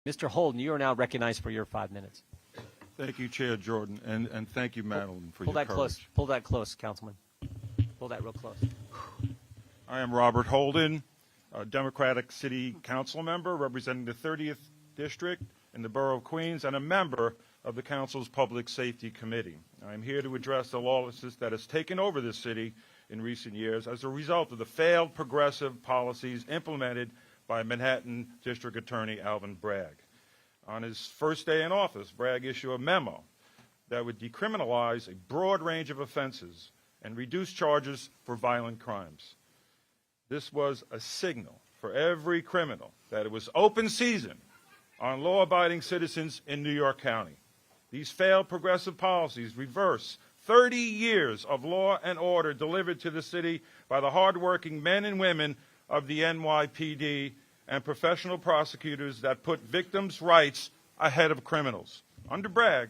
Mr. Holden, you are now recognized for your 5 minutes. Thank you, Chair Jordan, and thank you, Madeline, for Pull your that courage. close. Pull that close, Councilman. Pull that real close. I am Robert Holden, a Democratic City Council member representing the 30th District in the Borough of Queens and a member of the Council's Public Safety Committee. I am here to address the lawlessness that has taken over this city in recent years as a result of the failed progressive policies implemented by Manhattan District Attorney Alvin Bragg. On his first day in office, Bragg issued a memo that would decriminalize a broad range of offenses and reduce charges for violent crimes. This was a signal for every criminal that it was open season on law-abiding citizens in New York County. These failed progressive policies reverse 30 years of law and order delivered to the city by the hardworking men and women of the NYPD and professional prosecutors that put victims' rights ahead of criminals. Under Bragg,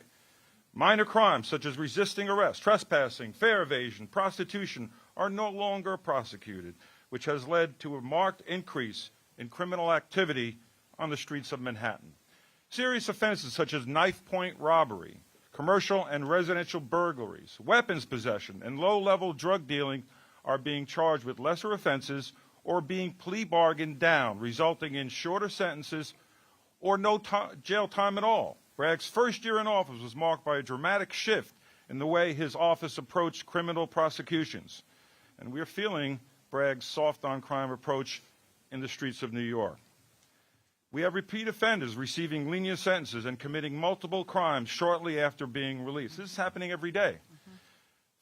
minor crimes such as resisting arrest, trespassing, fare evasion, prostitution are no longer prosecuted, which has led to a marked increase in criminal activity on the streets of Manhattan. Serious offenses such as knife-point robbery, commercial and residential burglaries, weapons possession, and low-level drug dealing are being charged with lesser offenses or being plea bargained down, resulting in shorter sentences or no jail time at all. Bragg's first year in office was marked by a dramatic shift in the way his office approached criminal prosecutions. And we're feeling Bragg's soft-on-crime approach in the streets of New York. We have repeat offenders receiving lenient sentences and committing multiple crimes shortly after being released. This is happening every day.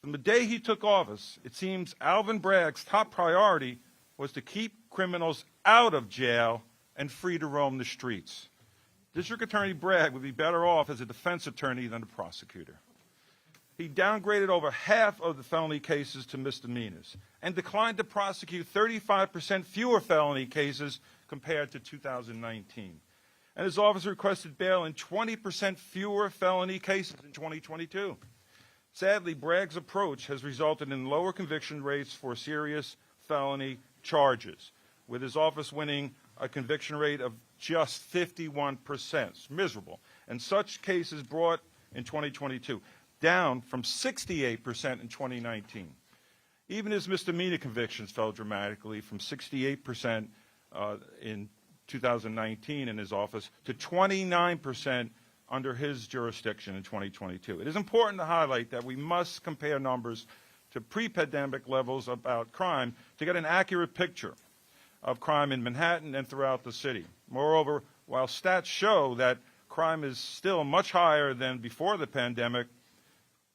From the day he took office, it seems Alvin Bragg's top priority was to keep criminals out of jail and free to roam the streets. District Attorney Bragg would be better off as a defense attorney than a prosecutor. He downgraded over half of the felony cases to misdemeanors and declined to prosecute 35% fewer felony cases compared to 2019. And his office requested bail in 20% fewer felony cases in 2022. Sadly, Bragg's approach has resulted in lower conviction rates for serious felony charges, with his office winning a conviction rate of just 51%. It's miserable. And such cases brought in 2022, down from 68% in 2019. Even his misdemeanor convictions fell dramatically from 68% in 2019 in his office to 29% under his jurisdiction in 2022. It is important to highlight that we must compare numbers to pre-pandemic levels about crime to get an accurate picture of crime in Manhattan and throughout the city. Moreover, while stats show that crime is still much higher than before the pandemic,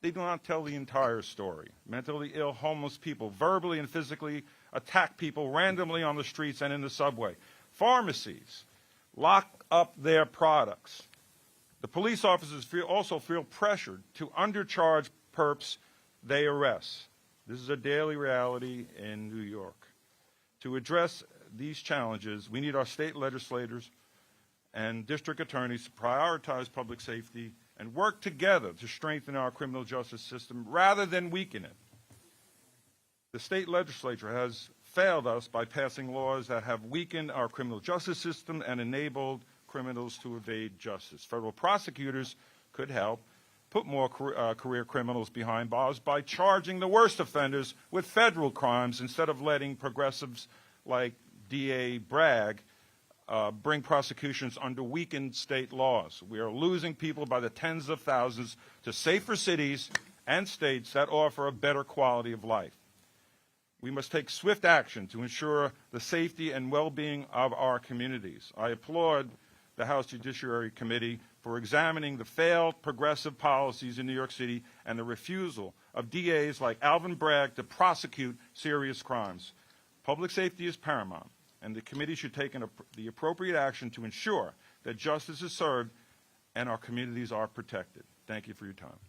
they do not tell the entire story. Mentally ill, homeless people verbally and physically attack people randomly on the streets and in the subway. Pharmacies lock up their products. The police officers also feel pressured to undercharge perps they arrest. This is a daily reality in New York. To address these challenges, we need our state legislators and district attorneys to prioritize public safety and work together to strengthen our criminal justice system rather than weaken it. The state legislature has failed us by passing laws that have weakened our criminal justice system and enabled criminals to evade justice. Federal prosecutors could help put more career criminals behind bars by charging the worst offenders with federal crimes instead of letting progressives like DA Bragg bring prosecutions under weakened state laws. We are losing people by the tens of thousands to safer cities and states that offer a better quality of life. We must take swift action to ensure the safety and well-being of our communities. I applaud the House Judiciary Committee for examining the failed progressive policies in New York City and the refusal of DAs like Alvin Bragg to prosecute serious crimes. Public safety is paramount, and the committee should take the appropriate action to ensure that justice is served and our communities are protected. Thank you for your time.